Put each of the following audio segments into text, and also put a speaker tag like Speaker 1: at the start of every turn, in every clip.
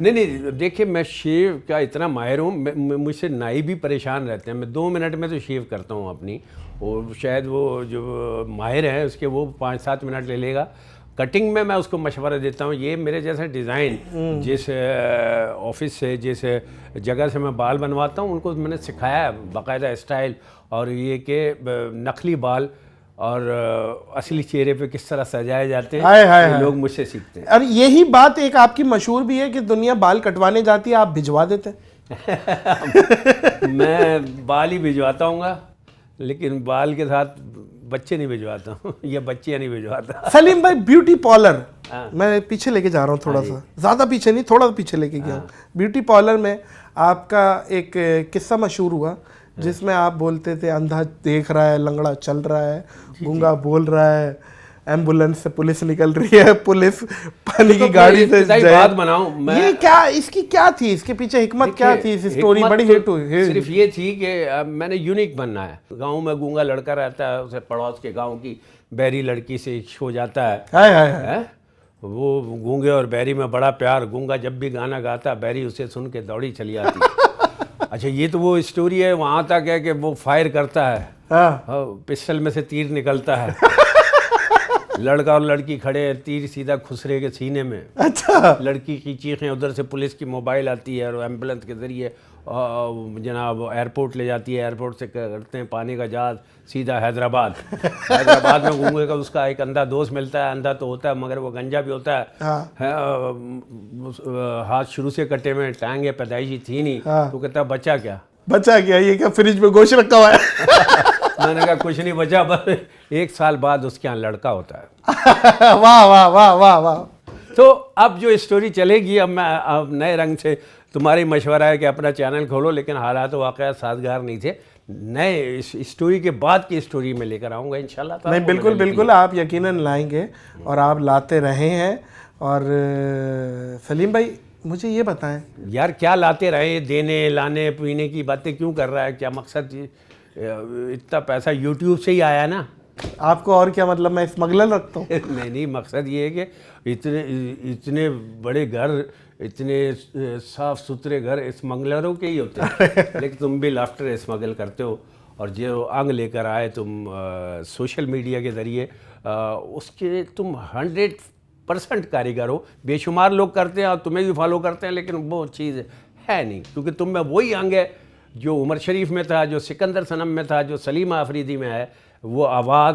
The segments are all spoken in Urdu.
Speaker 1: نہیں دیکھیے میں شیو کا اتنا ماہر ہوں, مجھ سے نائی بھی پریشان رہتے ہیں. میں 2 منٹ میں تو شیو کرتا ہوں اپنی, اور شاید وہ جو ماہر ہیں اس کے وہ 5-7 منٹ لے لے گا. کٹنگ میں اس کو مشورہ دیتا ہوں, یہ میرے جیسا ڈیزائن جس آفس سے جس جگہ سے میں بال بنواتا ہوں ان کو میں نے سکھایا ہے باقاعدہ اسٹائل, اور یہ کہ نقلی بال اور اصلی چہرے پہ کس طرح سجائے جاتے ہیں لوگ مجھ سے سیکھتے ہیں.
Speaker 2: اور یہی بات ایک آپ کی مشہور بھی ہے کہ دنیا بال کٹوانے جاتی ہے, آپ بھجوا دیتے ہیں.
Speaker 1: میں بال ہی بھجواتا ہوں گا, لیکن بال کے ساتھ بچے نہیں بھجواتا ہوں یا بچیاں نہیں بھجواتا.
Speaker 2: سلیم بھائی بیوٹی پارلر, میں پیچھے لے کے جا رہا ہوں تھوڑا سا, زیادہ پیچھے نہیں, تھوڑا پیچھے لے کے گیا ہوں. بیوٹی پارلر میں آپ کا ایک قصہ مشہور ہوا جس میں آپ بولتے تھے اندھا دیکھ رہا ہے, لنگڑا چل رہا ہے, گونگا بول رہا ہے, ایمبولینس سے پولیس نکل رہی ہے, پولیس پانی کی گاڑی سے
Speaker 1: بات بناؤں میں,
Speaker 2: یہ کیا اس کی کیا تھی, اس کے پیچھے حکمت کیا تھی, اس سٹوری بڑی ہٹ ہوئی.
Speaker 1: صرف یہ تھی کہ میں نے یونیک بننا ہے. گاؤں میں گونگا لڑکا رہتا ہے, اسے پڑوس کے گاؤں کی بہری لڑکی سے عشق ہو جاتا ہے, وہ گونگے اور بہری میں بڑا پیار. گونگا جب بھی گانا گاتا بہری اسے سن کے دوڑی چلی آتی. اچھا یہ تو وہ اسٹوری ہے, وہاں تک ہے کہ وہ فائر کرتا ہے, پسٹل میں سے تیر نکلتا ہے, لڑکا اور لڑکی کھڑے ہیں, تیر سیدھا خسرے کے سینے میں.
Speaker 2: اچھا,
Speaker 1: لڑکی کی چیخیں, ادھر سے پولیس کی موبائل آتی ہے اور ایمبولینس کے ذریعے جناب ایئرپورٹ لے جاتی ہے. ایئرپورٹ سے کرتے ہیں پانی کا جہاز سیدھا حیدرآباد. حیدرآباد میں گونگے کا اس کا ایک اندھا دوست ملتا ہے, اندھا تو ہوتا ہے مگر وہ گنجا بھی ہوتا ہے, ہاتھ شروع سے کٹے میں, ٹانگیں پیدائشی تھی نہیں. تو کہتا ہے بچا کیا,
Speaker 2: بچا کیا, یہ کیا فریج میں گوشت رکھا ہوا ہے.
Speaker 1: میں نے کہا کچھ نہیں بچا, بس 1 سال بعد اس کے یہاں لڑکا ہوتا ہے.
Speaker 2: واہ واہ واہ واہ واہ. تو
Speaker 1: اب جو اسٹوری چلے گی, اب نئے رنگ سے تمہاری مشورہ ہے کہ اپنا چینل کھولو, لیکن حالات و واقعات سازگار نہیں تھے. نئے اسٹوری کے بعد کی اسٹوری میں لے کر آؤں گا انشاءاللہ.
Speaker 2: نہیں بالکل بالکل, آپ یقیناً لائیں گے اور آپ لاتے رہے ہیں. اور سلیم بھائی مجھے یہ بتائیں
Speaker 1: یار, کیا لاتے رہے, دینے لانے پینے کی باتیں کیوں کر رہا ہے, کیا مقصد؟ اتنا پیسہ یوٹیوب سے ہی آیا نا.
Speaker 2: آپ کو اور کیا مطلب میں اسمگلر رکھتا ہوں؟
Speaker 1: نہیں, مقصد یہ ہے کہ اتنے بڑے گھر, اتنے صاف ستھرے گھر اسمگلروں کے ہی ہوتے ہیں, لیکن تم بھی لافٹر اسمگل کرتے ہو. اور جو انگ لے کر آئے تم سوشل میڈیا کے ذریعے, اس کے تم 100% کاریگر ہو. بے شمار لوگ کرتے ہیں اور تمہیں بھی فالو کرتے ہیں, لیکن وہ چیز ہے نہیں, کیونکہ تم میں وہی انگ ہے جو عمر شریف میں تھا, جو سکندر صنم میں تھا, جو سلیم آفریدی میں ہے. وہ آواز,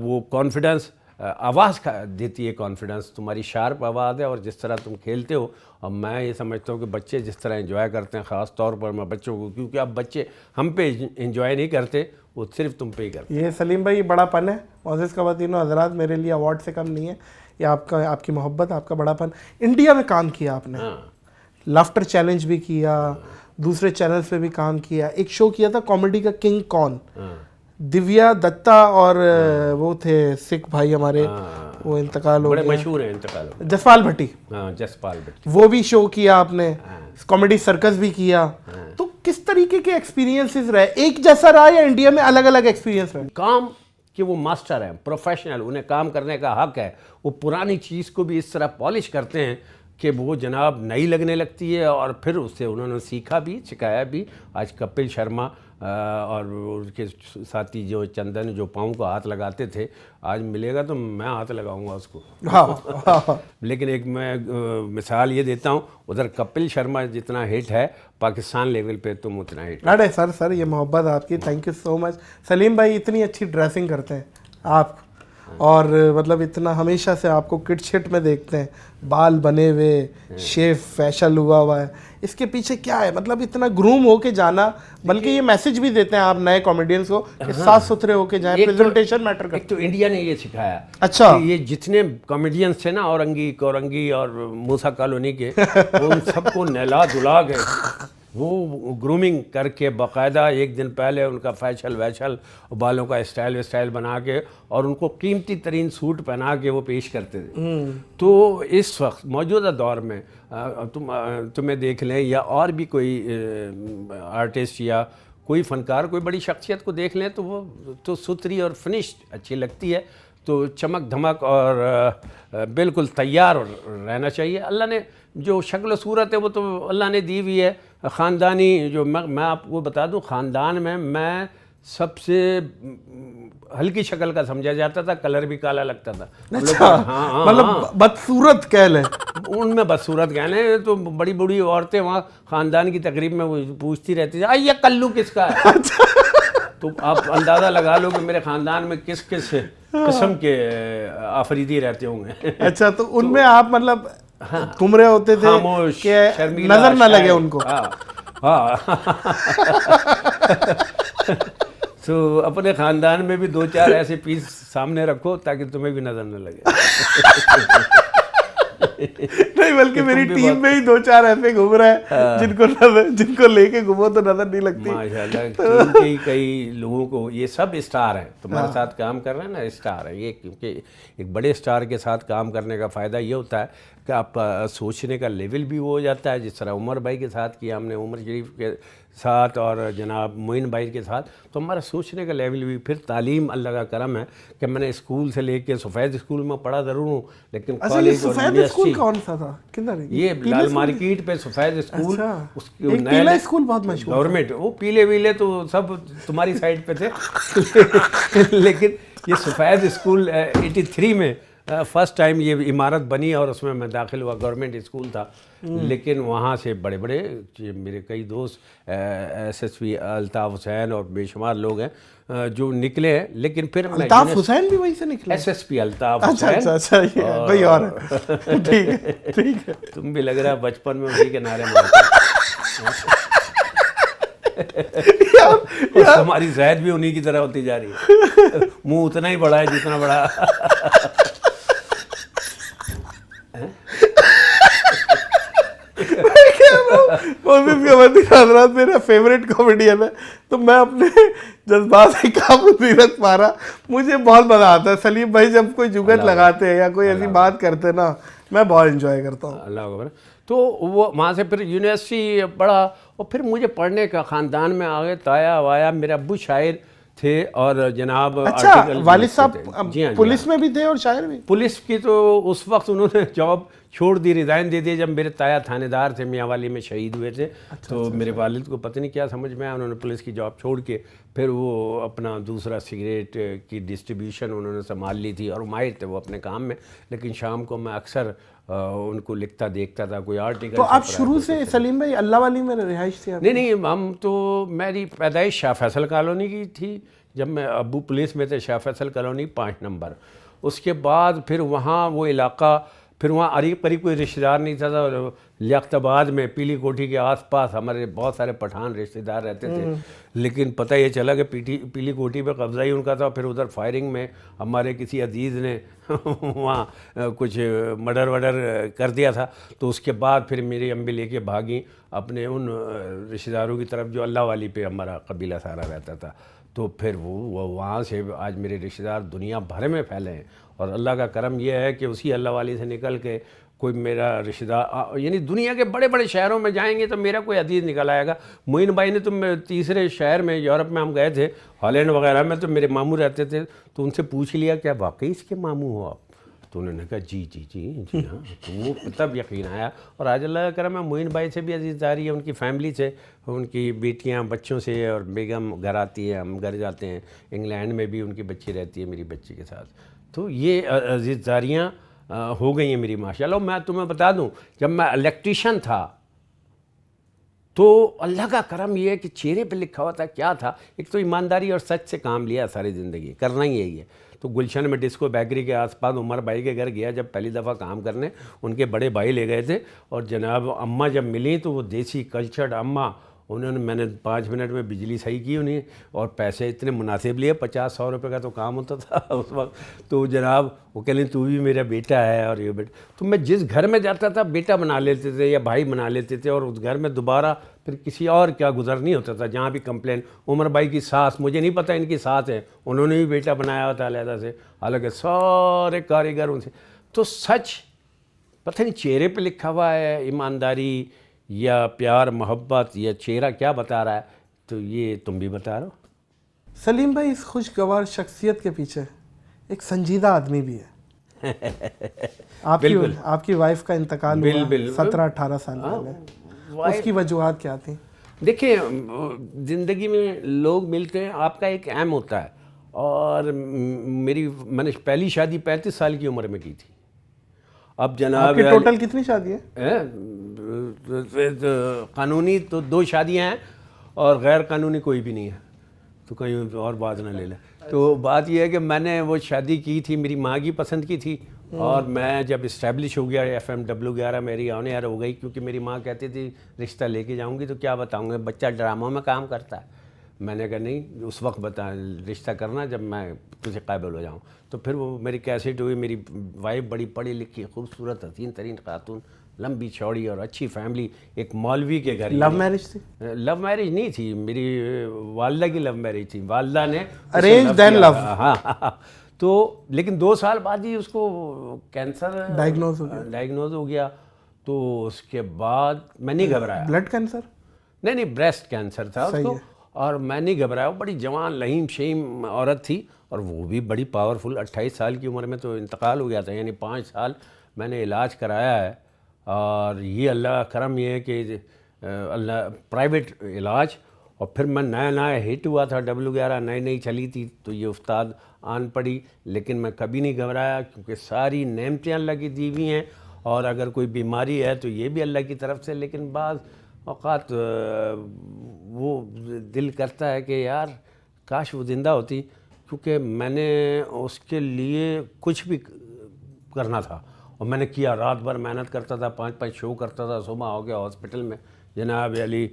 Speaker 1: وہ کانفیڈنس, آواز دیتی ہے کانفیڈنس. تمہاری شارپ آواز ہے, اور جس طرح تم کھیلتے ہو, اور میں یہ سمجھتا ہوں کہ بچے جس طرح انجوائے کرتے ہیں, خاص طور پر میں بچوں کو, کیونکہ اب بچے ہم پہ انجوائے نہیں کرتے, وہ صرف تم پہ ہی کرتے.
Speaker 2: یہ سلیم بھائی بڑا پن ہے. معزز خواتین و حضرات, میرے لیے ایوارڈ سے کم نہیں ہے یہ آپ کی محبت, آپ کا بڑا پن. انڈیا میں کام کیا آپ نے, لافٹر چیلنج بھی کیا, دوسرے چینلز پہ بھی کام کیا. ایک شو کیا تھا کامیڈی کا, کنگ کون, دیویا دتا اور وہ تھے سکھ بھائی ہمارے, وہ انتقال ہو
Speaker 1: بڑے
Speaker 2: گئے,
Speaker 1: مشہور ہیں انتقال ہو گئے,
Speaker 2: جسپال بھٹی.
Speaker 1: جسپال بھٹی,
Speaker 2: وہ بھی شو کیا آپ نے, کامیڈی سرکس بھی کیا. تو کس طریقے کے ایکسپیرینسز رہے, ایک جیسا رہا یا انڈیا میں الگ الگ ایکسپیرینس رہے؟
Speaker 1: کام کہ وہ ماسٹر ہیں, پروفیشنل, انہیں کام کرنے کا حق ہے. وہ پرانی چیز کو بھی اس طرح پالش کرتے ہیں کہ وہ جناب نئی لگنے لگتی ہے, اور پھر اس سے انہوں نے سیکھا بھی, سکھایا بھی. آج کپل شرما اور ان کے ساتھی جو چندن, جو پاؤں کو ہاتھ لگاتے تھے, آج ملے گا تو میں ہاتھ لگاؤں گا اس کو. لیکن ایک میں مثال یہ دیتا ہوں, ادھر کپل شرما جتنا ہٹ ہے پاکستان لیول پہ تم اتنا ہٹ.
Speaker 2: ارے سر یہ محبت آپ کی, تھینک یو سو مچ. سلیم بھائی اتنی اچھی ڈریسنگ کرتے ہیں آپ, اور مطلب اتنا ہمیشہ سے آپ کو کٹ شٹ میں دیکھتے ہیں, بال بنے ہوئے, شیف فیشل ہوا ہے. اس کے پیچھے کیا ہے, مطلب اتنا گروم ہو کے جانا, بلکہ یہ میسج بھی دیتے ہیں آپ نئے کامیڈینس کو کہ صاف ستھرے ہو کے جائیں, پریزنٹیشن میٹر کرتا ہے.
Speaker 1: ایک تو انڈیا نے یہ سکھایا.
Speaker 2: اچھا,
Speaker 1: یہ جتنے کامیڈینس تھے نا, اورنگی اور موسیٰ کالونی کے, ان سب کو نہلا دھلا کے وہ گرومنگ کر کے باقاعدہ ایک دن پہلے ان کا فیشل ویشل, بالوں کا اسٹائل بنا کے, اور ان کو قیمتی ترین سوٹ پہنا کے وہ پیش کرتے تھے. تو اس وقت موجودہ دور میں تمہیں دیکھ لیں, یا اور بھی کوئی آرٹسٹ یا کوئی فنکار, کوئی بڑی شخصیت کو دیکھ لیں, تو وہ تو ستھری اور فنشڈ اچھی لگتی ہے. تو چمک دھمک اور بالکل تیار رہنا چاہیے. اللہ نے جو شکل و صورت ہے وہ تو اللہ نے دی ہوئی ہے. خاندانی جو میں آپ کو بتا دوں, خاندان میں سب سے ہلکی شکل کا سمجھا جاتا تھا, کلر بھی کالا لگتا تھا.
Speaker 2: اچھا, مطلب بدصورت کہہ لیں.
Speaker 1: ان میں بدصورت کہہ لیں. تو بڑی بڑی عورتیں وہاں خاندان کی تقریب میں وہ پوچھتی رہتی تھیں, یہ کلو کس کا ہے. تو آپ اندازہ لگا لو کہ میرے خاندان میں کس کس قسم کے آفریدی رہتے ہوں گے.
Speaker 2: اچھا, تو ان میں آپ مطلب گھوم رہے ہوتے تھے کہ نظر نہ لگے ان کو.
Speaker 1: ہاں تو اپنے خاندان میں بھی 2-4 ایسے پیس سامنے رکھو تاکہ تمہیں بھی نظر نہ لگے.
Speaker 2: نہیں, بلکہ میری ٹیم میں ہی 2-4 ایسے گھوم رہے ہیں جن کو لے کے گھومو تو نظر نہیں لگتی.
Speaker 1: ماشاءاللہ, ٹیم کے کئی لوگوں کو, یہ سب اسٹار ہیں تمہارے ساتھ کام کر رہے ہیں نا, اسٹار ہیں یہ. کیونکہ ایک بڑے اسٹار کے ساتھ کام کرنے کا فائدہ یہ ہوتا ہے کہ آپ سوچنے کا لیول بھی وہ ہو جاتا ہے. جس طرح عمر بھائی کے ساتھ کیا ہم نے, عمر شریف کے ساتھ اور جناب معین بھائی کے ساتھ, تو ہمارا سوچنے کا لیول بھی. پھر تعلیم اللہ کا کرم ہے کہ میں نے اسکول سے لے کے سفید اسکول میں پڑھا ضرور ہوں, لیکن کالج اور یونیورسٹی
Speaker 2: کون سا تھا, کدھر ہے
Speaker 1: یہ لال مارکیٹ پہ سفید اسکول.
Speaker 2: پیلا اسکول بہت مشہور,
Speaker 1: گورنمنٹ, وہ پیلے ویلے تو سب تمہاری سائڈ پہ تھے. لیکن یہ سفید اسکول 83 میں فرسٹ ٹائم یہ عمارت بنی اور اس میں داخل ہوا. گورنمنٹ اسکول تھا, لیکن وہاں سے بڑے بڑے میرے کئی دوست S S P Altaf Hussain اور بے شمار لوگ ہیں جو نکلے ہیں. لیکن پھر
Speaker 2: الطاف حسین بھی وہیں سے نکلے,
Speaker 1: S S P Altaf Hussain.
Speaker 2: اچھا, کوئی اور ٹھیک ہے.
Speaker 1: تم بھی لگ رہا ہے بچپن میں اسی کے نعرے مارتے. ہماری زہد بھی انہی کی طرح ہوتی جا رہی ہے, منہ اتنا ہی بڑا ہے جتنا بڑا.
Speaker 2: حضرات میرا فیوریٹ کامیڈین ہے, تو میں اپنے جذبات سے قابو نہیں رکھ پا رہا. مجھے بہت مزہ آتا ہے سلیم بھائی جب کوئی جگت لگاتے ہیں یا کوئی ایسی بات کرتے ہیں نا, میں بہت انجوائے کرتا ہوں.
Speaker 1: اللہ اکبر. تو وہ وہاں سے پھر یونیورسٹی پڑھا, اور پھر مجھے پڑھنے کا خاندان میں آگے تایا وایا. میرے ابو شاعر تھے اور جناب
Speaker 2: اچھا والد صاحب پولیس میں بھی تھے اور شاعر بھی.
Speaker 1: پولیس کی تو اس وقت انہوں نے جاب چھوڑ دی, ریزائن دے دی جب میرے تایا تھانے دار تھے, میاں والی میں شہید ہوئے تھے. تو میرے والد کو پتہ نہیں کیا سمجھ میں آیا, انہوں نے پولیس کی جاب چھوڑ کے پھر وہ اپنا دوسرا سگریٹ کی ڈسٹریبیوشن انہوں نے سنبھال لی تھی, اور ماہر تھے وہ اپنے کام میں. لیکن شام کو میں اکثر ان کو لکھتا دیکھتا تھا کوئی آرٹیکل.
Speaker 2: تو آپ شروع سے سلیم بھائی اللہ والی میں رہائش تھی؟
Speaker 1: نہیں, ہم تو, میری پیدائش شاہ فیصل کالونی کی تھی جب میں ابو پولیس میں تھے, شاہ فیصل کالونی 5 نمبر. اس کے بعد پھر وہاں وہ علاقہ, پھر وہاں قریب کوئی رشتہ دار نہیں تھا. لیاقت آباد میں پیلی کوٹھی کے آس پاس ہمارے بہت سارے پٹھان رشتہ دار رہتے تھے, لیکن پتہ یہ چلا کہ پیلی کوٹھی پہ قبضہ ہی ان کا تھا. پھر ادھر فائرنگ میں ہمارے کسی عزیز نے وہاں کچھ مرڈر ورڈر کر دیا تھا. تو اس کے بعد پھر میری امی لے کے بھاگیں اپنے ان رشتہ داروں کی طرف جو اللہ والی پہ ہمارا قبیلہ سارا رہتا تھا. تو پھر وہ وہاں سے آج میرے رشتہ دار دنیا بھر میں پھیلے ہیں. اور اللہ کا کرم یہ ہے کہ اسی اللہ والی سے نکل کے کوئی میرا رشتہ دار, یعنی دنیا کے بڑے بڑے شہروں میں جائیں گے تو میرا کوئی عزیز نکل آئے گا. معین بھائی نے, تو تیسرے شہر میں یورپ میں ہم گئے تھے, ہالینڈ وغیرہ میں, تو میرے ماموں رہتے تھے. تو ان سے پوچھ لیا کیا واقعی اس کے ماموں ہو آپ؟ تو انہوں نے کہا جی ہاں. تو وہ تب یقین آیا. اور آج اللہ کا کرم ہے معین بھائی سے بھی عزیز داری ہے, ان کی فیملی سے, ان کی بیٹیاں بچوں سے, اور بیگم گھر آتی ہے, ہم گھر جاتے ہیں. انگلینڈ میں بھی ان کی بچی رہتی ہے میری بچی کے ساتھ. تو یہ عزیز داریاں ہو گئی ہیں میری ماشاءاللہ. میں تمہیں بتا دوں, جب میں الیکٹریشین تھا تو اللہ کا کرم یہ ہے کہ چہرے پہ لکھا ہوا تھا, کیا تھا, ایک تو ایمانداری اور سچ سے کام لیا ساری زندگی, کرنا ہی یہی ہے. تو گلشن میں ڈسکو بیکری کے آس پاس عمر بھائی کے گھر گیا جب پہلی دفعہ کام کرنے, ان کے بڑے بھائی لے گئے تھے. اور جناب اماں جب ملیں تو وہ دیسی کلچرڈ اماں, انہوں نے, میں نے 5 منٹ میں بجلی صحیح کی انہیں, اور پیسے اتنے مناسب لیے, 50-100 روپے کا تو کام ہوتا تھا اس وقت. تو جناب وہ کہہ لیں تو بھی میرا بیٹا ہے, اور یہ بیٹا. تو میں جس گھر میں جاتا تھا بیٹا بنا لیتے تھے یا بھائی بنا لیتے تھے, اور اس گھر میں دوبارہ پھر کسی اور کیا گزر نہیں ہوتا تھا. جہاں بھی کمپلین, عمر بھائی کی ساس, مجھے نہیں پتہ ان کی ساس ہے, انہوں نے بھی بیٹا بنایا ہوا تھا علیحدہ سے, حالانکہ سارے کاریگر ان سے. تو سچ پتہ نہیں چہرے پہ لکھا ہوا ہے, ایمانداری یا پیار محبت یا چہرہ کیا بتا رہا ہے, تو یہ تم بھی بتا رہے ہو.
Speaker 2: سلیم بھائی اس خوشگوار شخصیت کے پیچھے ایک سنجیدہ آدمی بھی ہے. آپ کی وائف کا انتقال ہوا 17-18 سال پہلے، اس کی وجوہات کیا تھیں؟
Speaker 1: دیکھیں زندگی میں لوگ ملتے ہیں، آپ کا ایک ایم ہوتا ہے، اور میں نے پہلی شادی 35 سال کی عمر میں کی تھی. اب جناب
Speaker 2: کی ٹوٹل کتنی شادی ہے؟
Speaker 1: قانونی تو 2 شادیاں ہیں اور غیر قانونی کوئی بھی نہیں ہے، تو کہیں اور بات نہ لے لیں. تو بات یہ ہے کہ میں نے وہ شادی کی تھی، میری ماں کی پسند کی تھی، اور میں جب اسٹیبلش ہو گیا FM11 میری آن ایئر ہو گئی، کیونکہ میری ماں کہتی تھی رشتہ لے کے جاؤں گی تو کیا بتاؤں گا، بچہ ڈراموں میں کام کرتا ہے. میں نے کہا نہیں، اس وقت بتا رشتہ کرنا جب میں تجھے قابل ہو جاؤں. تو پھر وہ میری کیسٹ ہوئی. میری وائف بڑی پڑھی لکھی خوبصورت حسین ترین خاتون، لمبی چوڑی اور اچھی فیملی، ایک مولوی کے گھر.
Speaker 2: لو میرج تھی؟
Speaker 1: لو میرج نہیں تھی، میری والدہ کی لو میرج تھی. والدہ نے
Speaker 2: ارینج دین لو.
Speaker 1: ہاں. تو لیکن 2 سال بعد ہی اس کو کینسر ڈائگنوز ہو گیا. تو اس کے بعد میں نہیں گھبرایا.
Speaker 2: Blood cancer?
Speaker 1: نہیں، بریسٹ کینسر تھا اس کو، اور میں نہیں گھبرایا. وہ بڑی جوان لہیم شہیم عورت تھی، اور وہ بھی بڑی پاورفل. 28 سال کی عمر میں تو انتقال ہو گیا تھا، یعنی 5 سال میں نے علاج کرایا ہے. اور یہ اللہ کرم یہ ہے کہ اللہ پرائیویٹ علاج. اور پھر میں نیا ہٹ ہوا تھا، W11 نئی چلی تھی، تو یہ استاد آن پڑی. لیکن میں کبھی نہیں گھبرایا، کیونکہ ساری نعمتیں اللہ کی دی ہوئی ہیں، اور اگر کوئی بیماری ہے تو یہ بھی اللہ کی طرف سے. لیکن بعض اوقات وہ دل کرتا ہے کہ یار کاش وہ زندہ ہوتی، کیونکہ میں نے اس کے لیے کچھ بھی کرنا تھا، اور میں نے کیا. رات بھر محنت کرتا تھا، 5 شو کرتا تھا. صبح ہو گیا ہاسپٹل میں جناب علی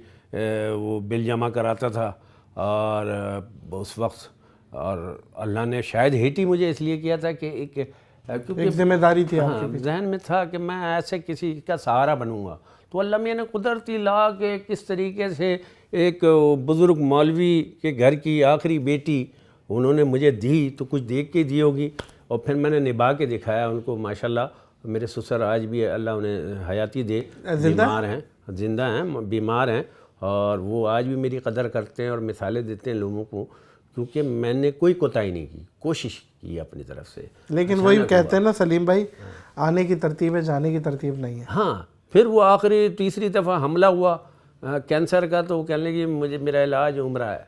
Speaker 1: وہ بل جمع کراتا تھا. اور اس وقت اور اللہ نے شاید ہٹ ہی مجھے اس لیے کیا تھا کہ
Speaker 2: ایک ذمہ داری تھی آپ کی،
Speaker 1: ذہن میں تھا کہ میں ایسے کسی کا سہارا بنوں گا. تو اللہ میاں نے قدرتی لا کہ کس طریقے سے ایک بزرگ مولوی کے گھر کی آخری بیٹی انہوں نے مجھے دی، تو کچھ دیکھ کے دی ہوگی، اور پھر میں نے نبھا کے دکھایا ان کو. ماشاءاللہ میرے سسر آج بھی اللہ انہیں حیاتی دے، بیمار ہیں، زندہ ہیں، بیمار ہیں، اور وہ آج بھی میری قدر کرتے ہیں اور مثالیں دیتے ہیں لوگوں کو، کیونکہ میں نے کوئی کوتاہی نہیں کی، کوشش کی اپنی طرف سے.
Speaker 2: لیکن وہی کہتے ہیں نا سلیم بھائی، آنے کی ترتیب ہے، جانے کی ترتیب نہیں ہے.
Speaker 1: ہاں. پھر وہ آخری تیسری دفعہ حملہ ہوا کینسر کا، تو وہ کہنے لگی میرا علاج عمرہ ہے،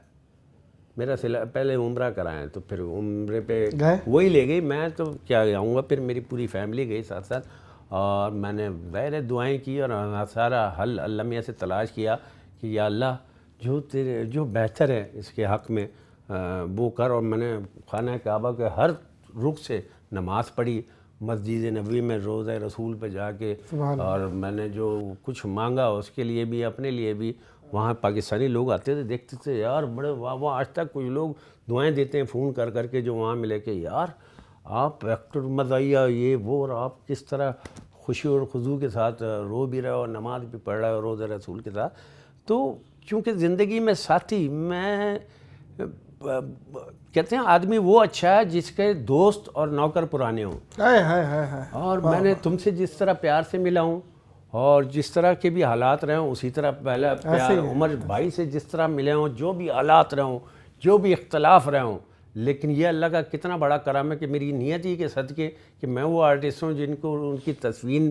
Speaker 1: میرا پہلے عمرہ کرائیں. تو پھر عمرے پہ وہی لے گئی، میں تو کیا جاؤں گا. پھر میری پوری فیملی گئی ساتھ ساتھ، اور میں نے ظاہر دعائیں کی اور سارا حل اللہ میاں سے تلاش کیا کہ یا اللہ جو بہتر ہے اس کے حق میں وہ کر. اور میں نے خانہ کعبہ کے ہر رخ سے نماز پڑھی، مسجد نبوی میں روضہ رسول پہ جا کے، اور میں نے جو کچھ مانگا اس کے لیے بھی اپنے لیے بھی. وہاں پاکستانی لوگ آتے تھے، دیکھتے تھے یار بڑے واہ، آج تک کچھ لوگ دعائیں دیتے ہیں فون کر کے جو وہاں ملے کہ یار آپ ایکٹر مزاحیہ یہ وہ، اور آپ کس طرح خوشی اور خضوع کے ساتھ رو بھی رہے ہو اور نماز بھی پڑھ رہے ہو روزہ رسول کے ساتھ. تو چونکہ زندگی میں ساتھی، میں کہتے ہیں آدمی وہ اچھا ہے جس کے دوست اور نوکر پرانے ہوں. اور میں نے تم سے جس طرح پیار سے ملا ہوں، اور جس طرح کے بھی حالات رہے ہوں اسی طرح پہلا پیار عمر بھائی سے جس طرح ملے ہوں، جو بھی حالات رہے ہوں، جو بھی اختلاف رہے ہوں. لیکن یہ اللہ کا کتنا بڑا کرم ہے کہ میری نیت ہی کے صدقے کہ میں وہ آرٹسٹ ہوں جن کو ان کی تصویر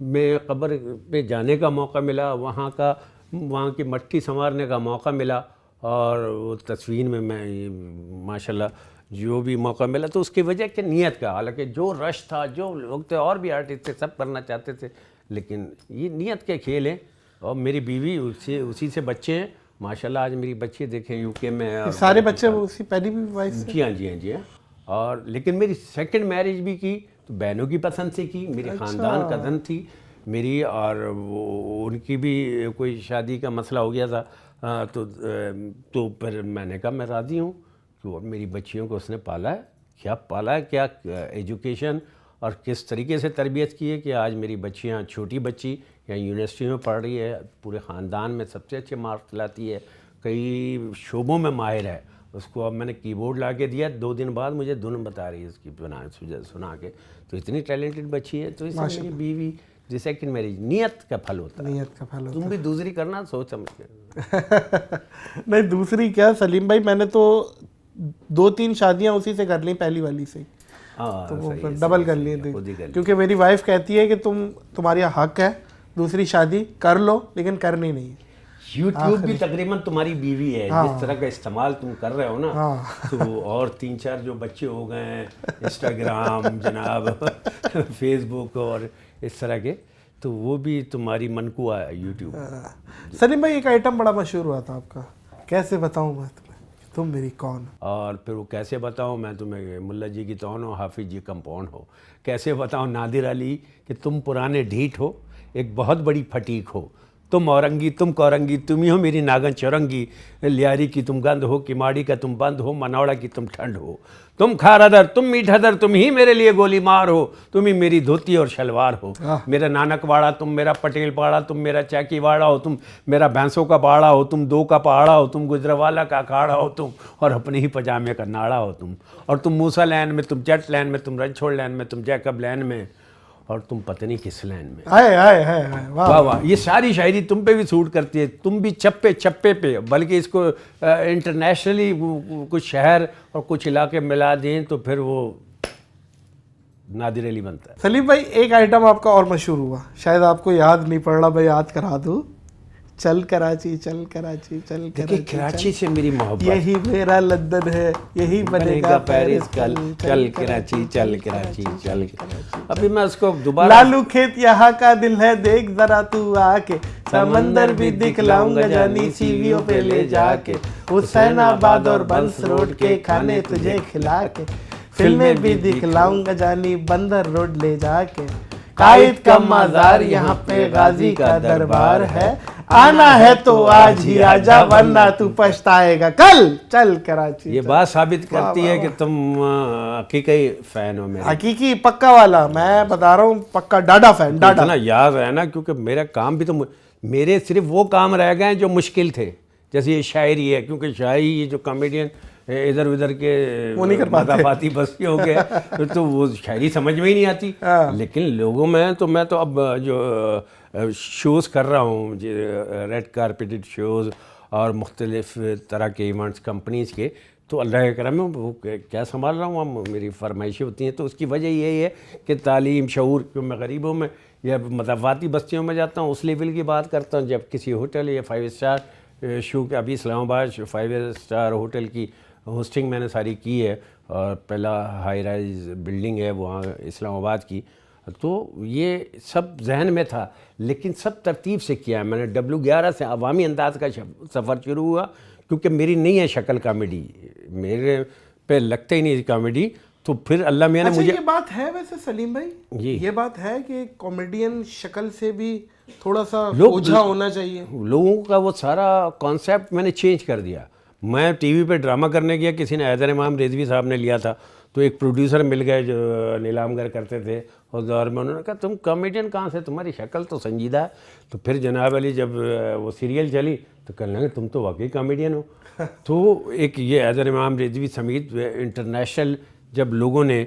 Speaker 1: میں قبر پہ جانے کا موقع ملا، وہاں کی مٹی سنوارنے کا موقع ملا، اور وہ تصویر میں ماشاءاللہ جو بھی موقع ملا تو اس کی وجہ کہ نیت کا. حالانکہ جو رش تھا، جو لوگ تھے اور بھی آرٹسٹ تھے، سب کرنا چاہتے تھے، لیکن یہ نیت کے کھیل ہیں. اور میری بیوی اسی سے بچے ہیں ماشاءاللہ. آج میری بچی دیکھیں UK میں،
Speaker 2: سارے بچے اسی پہلی بھی وائف سے؟
Speaker 1: جی ہاں. اور لیکن میری سیکنڈ میرج بھی کی تو بہنوں کی پسند سے کی. میری خاندان کزن تھی میری، اور وہ ان کی بھی کوئی شادی کا مسئلہ ہو گیا تھا. تو پھر میں نے کہا میں راضی ہوں کہ میری بچیوں کو اس نے پالا ہے. کیا پالا ہے، کیا ایجوکیشن اور کس طریقے سے تربیت کی ہے کہ آج میری بچیاں، چھوٹی بچی یونیورسٹی میں پڑھ رہی ہے، پورے خاندان میں سب سے اچھے مارکس لاتی ہے، کئی شعبوں میں ماہر ہے. اس کو اب میں نے کی بورڈ لا کے دیا، 2 دن بعد مجھے دھن بتا رہی ہے اس کی سنا کے. تو اتنی ٹیلنٹڈ بچی ہے. تو اس سے میری بیوی جو سیکنڈ میرج نیت کا پھل ہوتا ہے.
Speaker 2: نیت کا پھل ہوتا ہے.
Speaker 1: تم بھی دوسری کرنا سوچ سمجھ کے.
Speaker 2: نہیں دوسری کیا سلیم بھائی، میں نے تو 2-3 شادیاں اسی سے کر لیں، پہلی والی سے. تو وہ پھر ڈبل کر لیے تھے, کیونکہ میری وائف کہتی ہے کہ تمہاری حق ہے دوسری شادی کر لو لیکن کرنی نہیں.
Speaker 1: یوٹیوب بھی تقریباً تمہاری بیوی ہے, جس طرح کا استعمال تم کر رہے ہو نا, تو اور 3-4 جو بچے ہو گئے ہیں انسٹاگرام جناب, فیس بک اور اس طرح کے, تو وہ بھی تمہاری منقوع ہے یوٹیوب.
Speaker 2: سلیم بھائی ایک آئٹم بڑا مشہور ہوا تھا آپ کا, کیسے بتاؤں میں تمہیں تم میری کون,
Speaker 1: اور پھر وہ کیسے بتاؤں میں تمہیں ملا جی کی تون ہو, حافظ جی کمپاؤنڈ ہو, کیسے بتاؤں نادر علی کہ تم پرانے ڈھیٹ ہو, ایک بہت بڑی پھٹیک ہو, تم اورنگی تم کورنگی, تم ہی ہو میری ناگن چورنگی, لیاری کی تم گند ہو, کماڑی کا تم بند ہو, منوڑا کی تم ٹھنڈ ہو, تم کھارا در تم میٹھا در, تم ہی میرے لیے گولی مار ہو, تم ہی میری دھوتی اور شلوار ہو, میرا نانک واڑا تم میرا پٹیل پاڑا, تم میرا چاکی واڑا ہو, تم میرا بھینسوں کا باڑا ہو, تم 2 کا پہاڑا ہو, تم گجروالا کا اکھاڑا ہو تم, اور اپنے ہی پجامے کا ناڑا ہو تم, اور تم موسیٰ لین میں, تم جٹ لین میں, تم رنچھوڑ لین میں, تم جیکب لین میں, اور تم پتہ نہیں کس لین میں. واہ واہ, یہ ساری شاعری تم پہ بھی سوٹ کرتی ہے. تم بھی چپے چپے پہ, بلکہ اس کو انٹرنیشنلی کچھ شہر اور کچھ علاقے ملا دیں تو پھر وہ نادر علی بنتا ہے.
Speaker 2: سلیم بھائی ایک آئٹم آپ کا اور مشہور ہوا, شاید آپ کو یاد نہیں پڑ رہا, میں یاد کرا دوں, چل کراچی چل کراچی چل
Speaker 1: کراچی سے میری محبت,
Speaker 2: یہی میرا لندن ہے, یہی بنے گا پیرس کل,
Speaker 1: چل کراچی چل کراچی چل. ابھی میں اس کو دوبارہ,
Speaker 2: لالو کھیت یہاں کا دل ہے, دیکھ ذرا تو آ کے, سمندر بھی دکھلاؤں گا جانی سیویوں پہ لے جا کے, حسین آباد اور بنس روڈ کے کھانے تجھے کھلا کے, فلمیں بھی دکھلاؤں گا جانی بندر روڈ لے جا کے, قائد کا مزار یہاں پہ غازی کا دربار ہے, آنا ہے تو آج ہی آجا ورنہ تو پچھتائے گا کل, چل کراچی.
Speaker 1: یہ بات ثابت کرتی ہے کہ تم حقیقی فین ہو میرے,
Speaker 2: حقیقی پکا والا, میں بتا رہا ہوں پکا ڈاڈا فین, ڈاڈا.
Speaker 1: اتنا یاد ہے نا, کیونکہ میرا کام بھی تو, میرے صرف وہ کام رہ گئے جو مشکل تھے, جیسے یہ شاعری ہے, کیونکہ شاعری یہ جو کامیڈین ادھر ادھر کے مضافاتی بستی ہو گئے تو وہ شاعری سمجھ میں ہی نہیں آتی. لیکن لوگوں میں تو, میں تو اب جو شوز کر رہا ہوں, ریڈ کارپیٹڈ شوز اور مختلف طرح کے ایونٹس کمپنیز کے, تو اللہ کے کرم میں وہ کیا سنبھال رہا ہوں, اب میری فرمائشیں ہوتی ہیں. تو اس کی وجہ یہی ہے کہ تعلیم شعور, کہ میں غریبوں میں یا مضافاتی بستیوں میں جاتا ہوں, اس لیول کی بات کرتا ہوں. جب کسی ہوٹل یا 5 اسٹار شو کے, ابھی اسلام آباد 5 اسٹار ہوٹل کی ہوسٹنگ میں نے ساری کی ہے, اور پہلا ہائی رائز بلڈنگ ہے وہاں اسلام آباد کی, تو یہ سب ذہن میں تھا, لیکن سب ترتیب سے کیا ہے میں نے. W11 سے عوامی انداز کا سفر شروع ہوا, کیونکہ میری نہیں ہے شکل کامیڈی, میرے پہ لگتا ہی نہیں کامیڈی. تو پھر اللہ میاں نے مجھے,
Speaker 2: یہ بات ہے ویسے سلیم بھائی, یہ بات ہے کہ کامیڈین شکل سے بھی تھوڑا سا اوجھا ہونا چاہیے.
Speaker 1: لوگوں کا وہ سارا کانسیپٹ میں نے چینج کر دیا. میں ٹی وی پہ ڈرامہ کرنے گیا, کسی نے حیدر امام رضوی صاحب نے لیا تھا, تو ایک پروڈیوسر مل گئے جو نیلام گر کرتے تھے اس دور میں, انہوں نے کہا تم کامیڈین کہاں سے, تمہاری شکل تو سنجیدہ ہے. تو پھر جناب علی جب وہ سیریل چلی تو کہنے لگے تم تو واقعی کامیڈین ہو. تو ایک یہ حیدر امام رضوی سمیت انٹرنیشنل جب لوگوں نے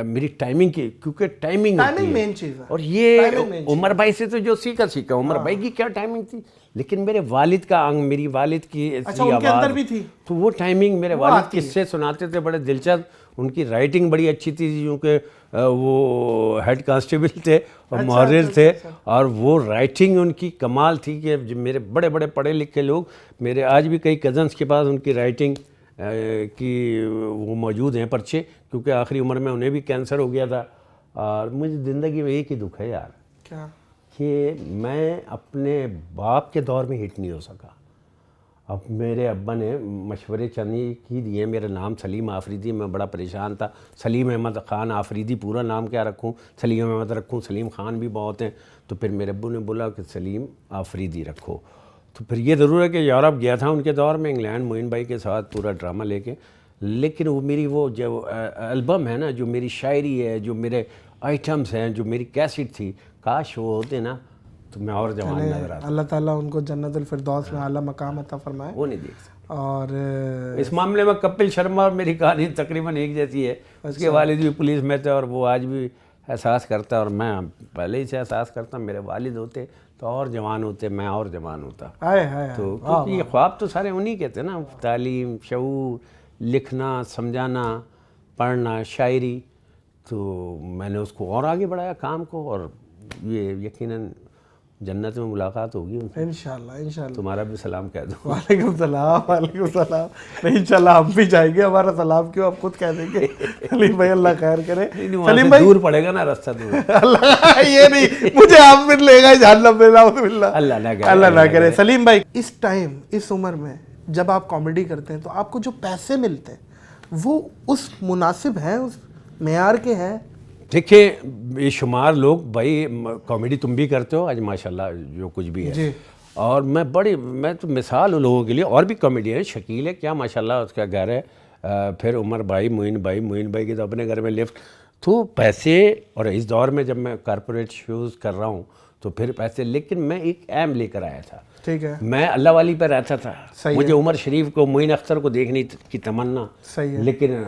Speaker 1: میری ٹائمنگ کی, کیونکہ ٹائمنگ
Speaker 2: مین چیز ہے,
Speaker 1: اور یہ عمر بھائی سے تو جو سیکھا عمر بھائی کی کیا ٹائمنگ تھی, لیکن میرے والد کا انگ, میری والد کی ایسی آواز
Speaker 2: بھی تھی,
Speaker 1: تو وہ ٹائمنگ میرے والد قصے سناتے تھے بڑے دلچسپ. ان کی رائٹنگ بڑی اچھی تھی, کیونکہ وہ ہیڈ کانسٹیبل تھے اور محرر تھے, اور وہ رائٹنگ ان کی کمال تھی کہ میرے بڑے بڑے پڑھے لکھے لوگ, میرے آج بھی کئی کزنس کے پاس ان کی رائٹنگ کی وہ موجود ہیں پرچے, کیونکہ آخری عمر میں انہیں بھی کینسر ہو گیا تھا. اور مجھے زندگی میں ایک ہی دکھ ہے یار,
Speaker 2: کیا
Speaker 1: کہ میں اپنے باپ کے دور میں ہٹ نہیں ہو سکا. اب میرے ابا نے مشورے چندی کی دیے, میرا نام سلیم آفریدی, میں بڑا پریشان تھا, سلیم احمد خان آفریدی پورا نام کیا رکھوں, سلیم احمد رکھوں, سلیم خان بھی بہت ہیں. تو پھر میرے ابو نے بولا کہ سلیم آفریدی رکھو. تو پھر یہ ضرور ہے کہ یورپ گیا تھا ان کے دور میں, انگلینڈ, معین بھائی کے ساتھ پورا ڈرامہ لے کے, لیکن وہ میری وہ جو البم ہے نا, جو میری شاعری ہے, جو میرے آئٹمس ہیں, جو میری کیسٹ تھی, کاش وہ ہوتے نا تو میں اور جوان نظر آتا.
Speaker 2: اللہ تعالیٰ ان کو جنت الفردوس میں اعلیٰ مقام عطا فرمائے.
Speaker 1: وہ نہیں دیکھ سکتا.
Speaker 2: اور
Speaker 1: اس معاملے میں کپل شرما اور میری کہانی تقریباً ایک جیسی ہے. اس کے والد بھی پولیس میں تھے اور وہ آج بھی احساس کرتا ہے, اور میں پہلے ہی سے احساس کرتا ہوں. میرے والد ہوتے تو اور جوان ہوتے, میں اور جوان ہوتا. تو کیونکہ یہ خواب تو سارے انہی کے تھے نا, تعلیم, شعور, لکھنا, سمجھانا, پڑھنا, شاعری. تو میں نے اس کو اور آگے بڑھایا کام کو, اور یہ یقیناً جنت میں ملاقات ہوگی ان سے.
Speaker 2: انشاءاللہ انشاءاللہ.
Speaker 1: تمہارا بھی سلام کہہ دو.
Speaker 2: وعلیکم السلام. وعلیکم السلام. نہیں انشاءاللہ ہم بھی جائیں گے, ہمارا سلام کیوں آپ خود کہہ دیں گے. سلیم بھائی اللہ خیر کرے.
Speaker 1: سلیم بھائی دور پڑے گا نا راستہ دور.
Speaker 2: اللہ یہ نہیں, مجھے آپ پھر لے گا جہنم میں, نعوذ باللہ. اللہ نہ کرے. سلیم بھائی اس ٹائم اس عمر میں جب آپ کامیڈی کرتے ہیں تو آپ کو جو پیسے ملتے ہیں وہ اس مناسب ہیں, اس معیار کے ہیں؟
Speaker 1: دیکھیں بے شمار لوگ, بھائی کامیڈی تم بھی کرتے ہو آج ماشاءاللہ جو کچھ بھی ہے
Speaker 2: جی.
Speaker 1: اور میں تو مثال ہوں لوگوں کے لیے, اور بھی کامیڈی ہیں. شکیل ہے کیا ماشاءاللہ اس کا گھر ہے, پھر عمر بھائی, معین بھائی کے تو اپنے گھر میں لفٹ. تو پیسے, اور اس دور میں جب میں کارپوریٹ شوز کر رہا ہوں تو پھر پیسے, لیکن میں ایک ایم لے کر آیا تھا.
Speaker 2: ٹھیک ہے.
Speaker 1: میں اللہ والی پہ رہتا تھا. مجھے عمر شریف کو, معین اختر کو دیکھنے کی تمنا,
Speaker 2: صحیح ہے.
Speaker 1: لیکن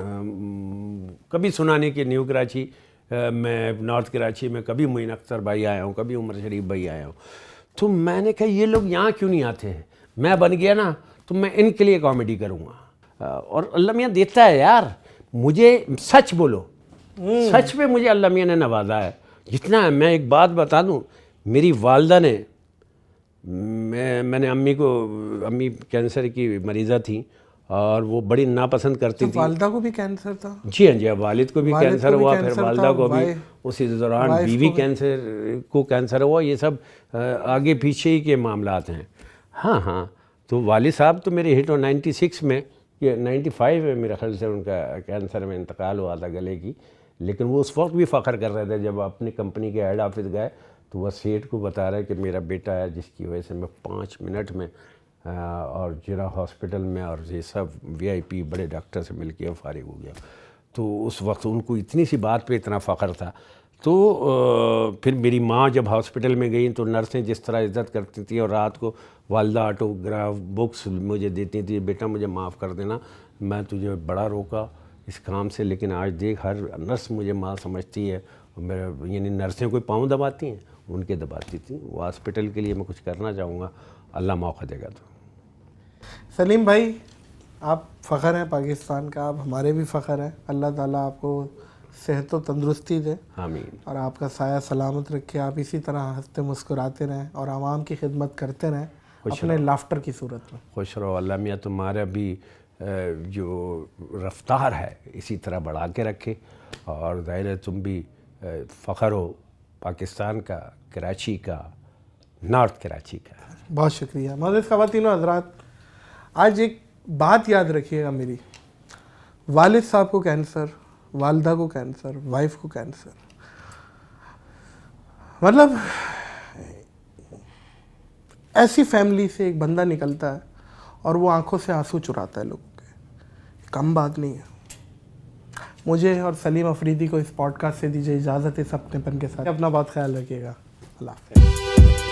Speaker 1: کبھی سنا نہیں کہ نیو کراچی میں, نارتھ کراچی میں کبھی معین اختر بھائی آیا ہوں, کبھی عمر شریف بھائی آیا ہوں. تو میں نے کہا یہ لوگ یہاں کیوں نہیں آتے ہیں, میں بن گیا نا تو میں ان کے لیے کامیڈی کروں گا. اور اللہ میاں دیتا ہے یار, مجھے سچ بولو, سچ پہ مجھے اللہ میاں نے نوازا ہے جتنا ہے. میں ایک بات بتا دوں, میری والدہ نے, میں نے امی کینسر کی مریضہ تھیں اور وہ بڑی ناپسند کرتی تھی.
Speaker 2: والدہ کو بھی کینسر تھا؟
Speaker 1: جی ہاں جی, والد کو بھی کینسر ہوا, پھر والدہ کو بھی اسی دوران, بیوی کینسر ہوا. یہ سب آگے پیچھے ہی کے معاملات ہیں. ہاں تو والد صاحب تو میرے ہٹ 96 میں, یہ 95 میں میرے خیال سے ان کا کینسر میں انتقال ہوا تھا گلے کی. لیکن وہ اس وقت بھی فخر کر رہے تھے جب اپنی کمپنی کے ہیڈ آفس گئے تو وہ سیٹ کو بتا رہے کہ میرا بیٹا ہے جس کی وجہ سے میں 5 منٹ میں اور جرا ہاسپٹل میں, اور یہ سب VIP بڑے ڈاکٹر سے مل کے فارغ ہو گیا. تو اس وقت ان کو اتنی سی بات پہ اتنا فخر تھا. تو پھر میری ماں جب ہاسپٹل میں گئیں تو نرسیں جس طرح عزت کرتی تھیں, اور رات کو والدہ آٹوگراف بکس مجھے دیتی تھی, بیٹا مجھے معاف کر دینا, میں تجھے بڑا روکا اس کام سے, لیکن آج دیکھ ہر نرس مجھے ماں سمجھتی ہے. میرا یعنی نرسیں کوئی پاؤں دباتی ہیں, ان کے دباتی تھیں. وہ ہاسپٹل کے لیے میں کچھ کرنا چاہوں گا, اللہ موقع دے گا تو.
Speaker 2: سلیم بھائی آپ فخر ہیں پاکستان کا, آپ ہمارے بھی فخر ہیں. اللہ تعالیٰ آپ کو صحت و تندرستی دے,
Speaker 1: آمین,
Speaker 2: اور آپ کا سایہ سلامت رکھے. آپ اسی طرح ہنستے مسکراتے رہیں اور عوام کی خدمت کرتے رہیں اپنے لافٹر کی صورت میں.
Speaker 1: خوش رہو. اللہ میاں تمہارا بھی جو رفتار ہے اسی طرح بڑھا کے رکھے, اور ظاہر ہے تم بھی فخر ہو پاکستان کا, کراچی کا, نارتھ کراچی کا.
Speaker 2: بہت شکریہ. معزز خواتین و حضرات, آج ایک بات یاد رکھیے گا میری, والد صاحب کو کینسر, والدہ کو کینسر, وائف کو کینسر, مطلب ایسی فیملی سے ایک بندہ نکلتا ہے اور وہ آنکھوں سے آنسو چراتا ہے لوگوں کے. کم بات نہیں ہے. مجھے اور سلیم افریدی کو اس پوڈ کاسٹ سے دیجیے اجازت, اس اپنے پن کے ساتھ. اپنا بہت خیال رکھیے گا. اللہ حافظ.